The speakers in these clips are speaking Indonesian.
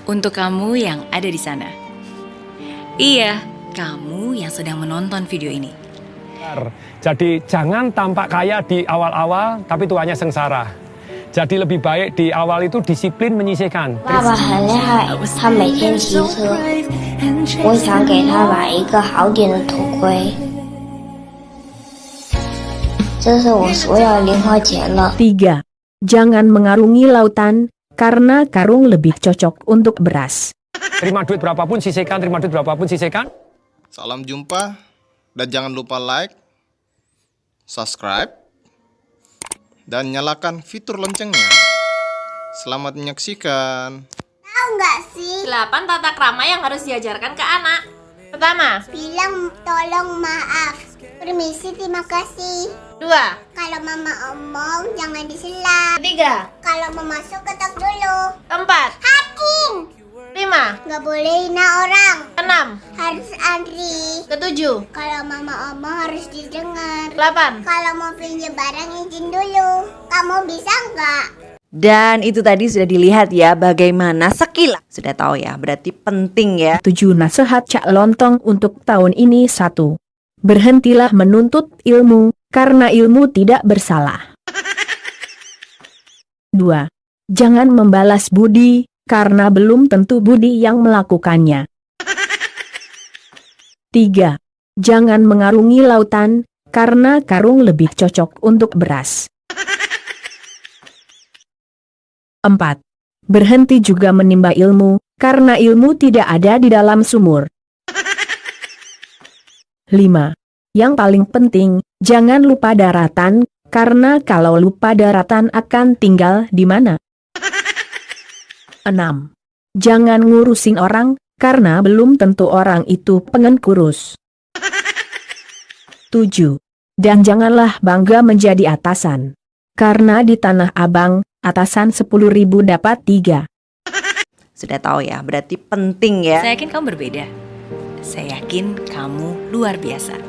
Untuk kamu yang ada di sana. Iya, kamu yang sedang menonton video ini. Jadi jangan tampak kaya di awal-awal, tapi tuanya sengsara. Jadi lebih baik di awal itu disiplin menyisihkan. 爸爸很厉害，他每天骑车。我想给他买一个好点的头盔。这是我所有零花钱了。 3. Jangan mengarungi lautan, karena karung lebih cocok untuk beras. Terima duit berapapun sisihkan, terima duit berapapun sisihkan. Salam jumpa dan jangan lupa like, subscribe, dan nyalakan fitur loncengnya. Selamat menyaksikan. Tahu nggak sih? 8 tata krama yang harus diajarkan ke anak. Pertama, Bilang tolong maaf. Permisi, terima kasih. 2, Kalau mama omong jangan disela. 3, Kalau mau masuk ketok dulu. 4, Hakim. 5, Nggak boleh hina orang. 6, Harus antri. 7, Kalau mama omong harus didengar. 8. Kalau mau pinjam barang izin dulu. Kamu bisa nggak? Dan itu tadi sudah dilihat ya bagaimana sekilas. Sudah tahu ya, berarti penting ya. 7. Nasihat Cak Lontong untuk tahun ini. 1. Berhentilah menuntut ilmu, karena ilmu tidak bersalah. 2. Jangan membalas budi, karena belum tentu budi yang melakukannya. 3. Jangan mengarungi lautan, karena karung lebih cocok untuk beras. 4. Berhenti juga menimba ilmu, karena ilmu tidak ada di dalam sumur. 5. Yang paling penting, jangan lupa daratan, karena kalau lupa daratan akan tinggal di mana. 6. Jangan ngurusin orang, karena belum tentu orang itu pengen kurus. 7. Dan janganlah bangga menjadi atasan. Karena di Tanah Abang, atasan 10.000 dapat 3. Sudah tahu ya, berarti penting ya. Saya yakin kamu berbeda. Saya yakin kamu luar biasa.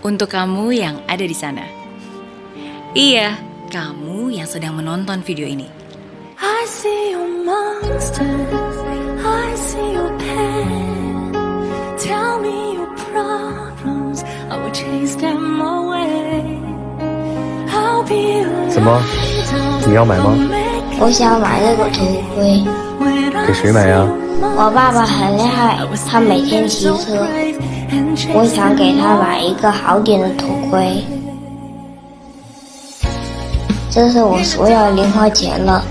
Untuk kamu yang ada di sana. Iya, kamu yang sedang menonton video ini. I see your monsters, I see your pain. Tell me your problems, I will chase them away. I'll be 怎么？你要买吗？我想买这个头盔。给谁买呀？我爸爸很厉害，他每天骑车。我想给他买一个好点的头盔。这是我所有零花钱了。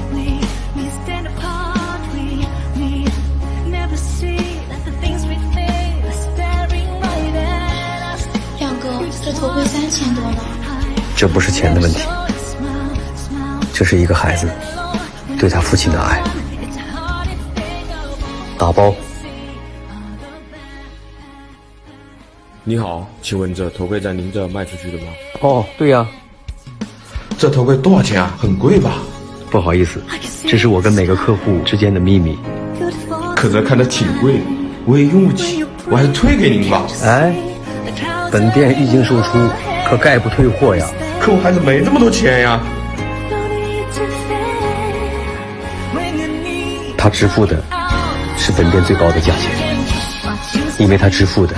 亮哥，这头盔3000多呢。这不是钱的问题，这是一个孩子对他父亲的爱。打包。你好，请问这头盔在您这卖出去的吗？哦，对呀。这头盔多少钱啊？很贵吧？不好意思，这是我跟每个客户之间的秘密。可这看着挺贵，我也用不起，我还是退给您吧。哎，本店一经售出，可概不退货呀。可我还是没这么多钱呀。他支付的是本店最高的价钱，因为他支付的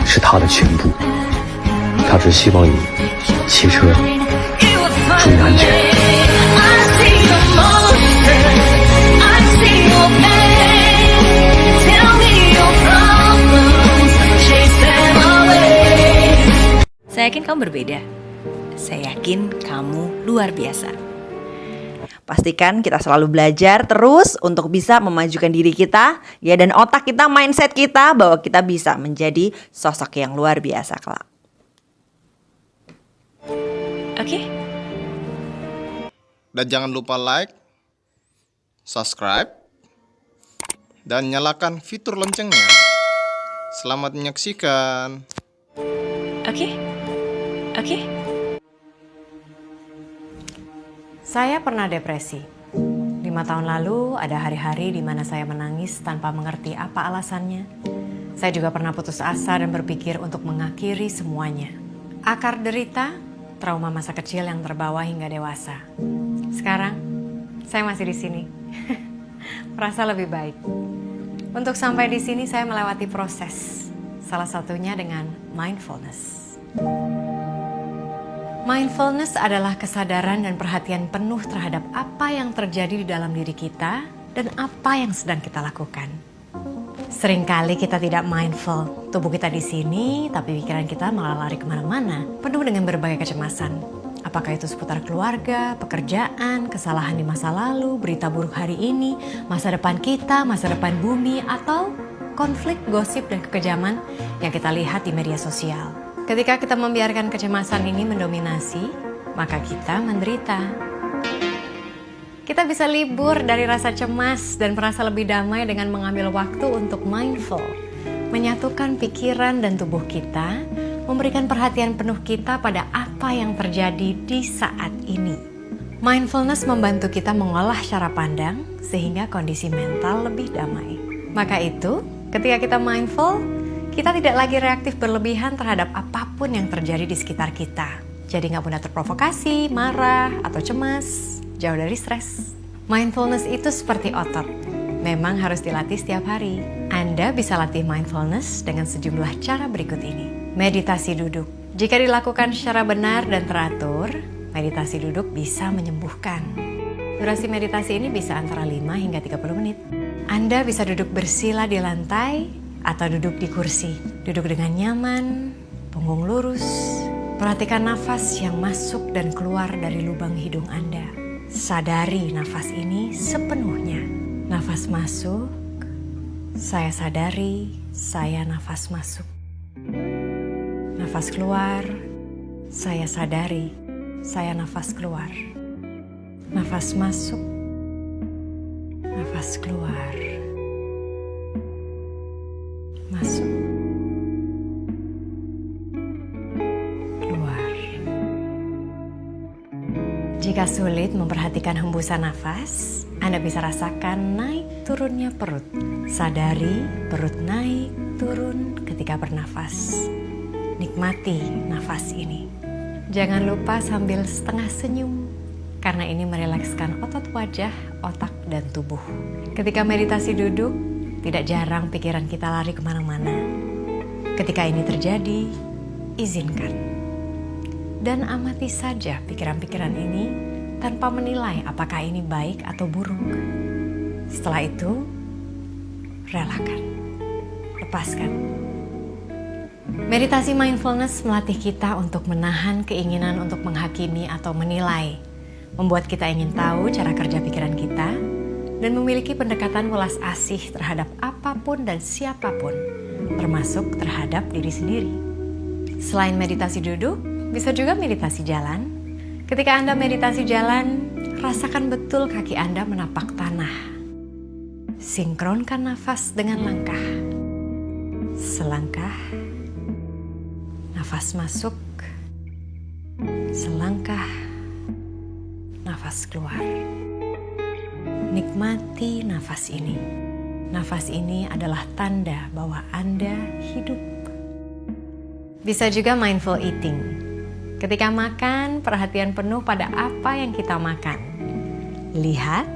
是他的全部。他只希望你骑车注意安全。 Saya yakin kamu berbeda. Saya yakin kamu luar biasa. Pastikan kita selalu belajar terus untuk bisa memajukan diri kita ya, dan otak kita, mindset kita bahwa kita bisa menjadi sosok yang luar biasa kelak. Oke? Dan jangan lupa like, subscribe, dan nyalakan fitur loncengnya. Selamat menyaksikan. Oke? Oke? Saya pernah depresi. 5 tahun lalu ada hari-hari di mana saya menangis tanpa mengerti apa alasannya. Saya juga pernah putus asa dan berpikir untuk mengakhiri semuanya. Akar derita, trauma masa kecil yang terbawa hingga dewasa. Sekarang, saya masih di sini. merasa lebih baik. Untuk sampai di sini saya melewati proses, salah satunya dengan mindfulness. Mindfulness adalah kesadaran dan perhatian penuh terhadap apa yang terjadi di dalam diri kita dan apa yang sedang kita lakukan. Seringkali kita tidak mindful, tubuh kita di sini, tapi pikiran kita malah lari kemana-mana, penuh dengan berbagai kecemasan. Apakah itu seputar keluarga, pekerjaan, kesalahan di masa lalu, berita buruk hari ini, masa depan kita, masa depan bumi, atau konflik, gosip, dan kekejaman yang kita lihat di media sosial. Ketika kita membiarkan kecemasan ini mendominasi, maka kita menderita. Kita bisa libur dari rasa cemas dan merasa lebih damai dengan mengambil waktu untuk mindful, menyatukan pikiran dan tubuh kita, memberikan perhatian penuh kita pada apa yang terjadi di saat ini. Mindfulness membantu kita mengolah cara pandang sehingga kondisi mental lebih damai. Maka itu, ketika kita mindful, kita tidak lagi reaktif berlebihan terhadap apapun yang terjadi di sekitar kita. Jadi nggak mudah terprovokasi, marah, atau cemas. Jauh dari stres. Mindfulness itu seperti otot. Memang harus dilatih setiap hari. Anda bisa latih mindfulness dengan sejumlah cara berikut ini. Meditasi duduk. Jika dilakukan secara benar dan teratur, meditasi duduk bisa menyembuhkan. Durasi meditasi ini bisa antara 5 hingga 30 menit. Anda bisa duduk bersila di lantai atau duduk di kursi. Duduk dengan nyaman, punggung lurus. Perhatikan nafas yang masuk dan keluar dari lubang hidung Anda. Sadari nafas ini sepenuhnya. Nafas masuk, saya sadari, saya nafas masuk. Nafas keluar, saya sadari, saya nafas keluar. Nafas masuk, nafas keluar. Masuk, keluar. Jika sulit memperhatikan hembusan nafas, Anda bisa rasakan naik turunnya perut. Sadari perut naik turun ketika bernafas. Nikmati nafas ini. Jangan lupa sambil setengah senyum, karena ini merilekskan otot wajah, otak, dan tubuh. Ketika meditasi duduk, tidak jarang pikiran kita lari kemana-mana. Ketika ini terjadi, izinkan. Dan amati saja pikiran-pikiran ini tanpa menilai apakah ini baik atau buruk. Setelah itu, relakan, lepaskan. Meditasi mindfulness melatih kita untuk menahan keinginan untuk menghakimi atau menilai, membuat kita ingin tahu cara kerja pikiran kita, dan memiliki pendekatan welas asih terhadap apapun dan siapapun, termasuk terhadap diri sendiri. Selain meditasi duduk, bisa juga meditasi jalan. Ketika Anda meditasi jalan, rasakan betul kaki Anda menapak tanah. Sinkronkan nafas dengan langkah. Selangkah, nafas masuk, selangkah, nafas keluar. Nikmati nafas ini. Nafas ini adalah tanda bahwa Anda hidup. Bisa juga mindful eating. Ketika makan, perhatian penuh pada apa yang kita makan. Lihat,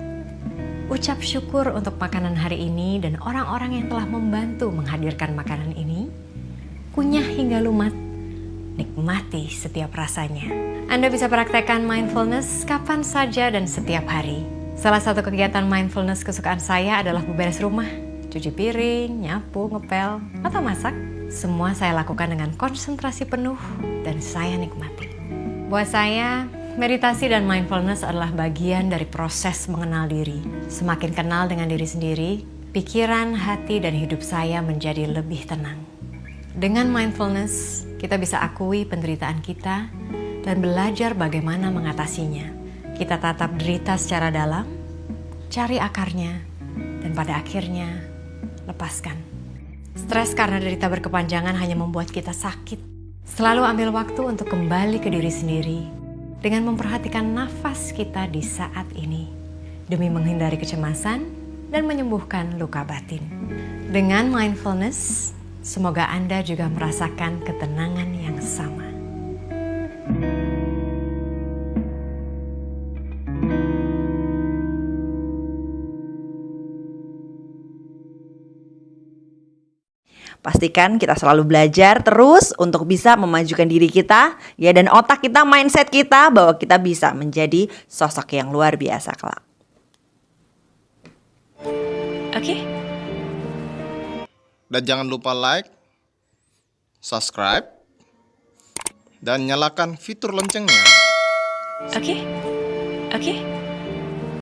ucap syukur untuk makanan hari ini dan orang-orang yang telah membantu menghadirkan makanan ini. Kunyah hingga lumat. Nikmati setiap rasanya. Anda bisa praktekkan mindfulness kapan saja dan setiap hari. Salah satu kegiatan mindfulness kesukaan saya adalah beberes rumah, cuci piring, nyapu, ngepel, atau masak. Semua saya lakukan dengan konsentrasi penuh dan saya nikmati. Buat saya, meditasi dan mindfulness adalah bagian dari proses mengenal diri. Semakin kenal dengan diri sendiri, pikiran, hati, dan hidup saya menjadi lebih tenang. Dengan mindfulness, kita bisa akui penderitaan kita dan belajar bagaimana mengatasinya. Kita tatap derita secara dalam, cari akarnya, dan pada akhirnya lepaskan. Stres karena derita berkepanjangan hanya membuat kita sakit. Selalu ambil waktu untuk kembali ke diri sendiri dengan memperhatikan nafas kita di saat ini demi menghindari kecemasan dan menyembuhkan luka batin. Dengan mindfulness, semoga Anda juga merasakan ketenangan yang sama. Pastikan kita selalu belajar terus untuk bisa memajukan diri kita, ya, dan otak kita, mindset kita bahwa kita bisa menjadi sosok yang luar biasa kelak. Oke? Dan jangan lupa like, subscribe, dan nyalakan fitur loncengnya. Oke?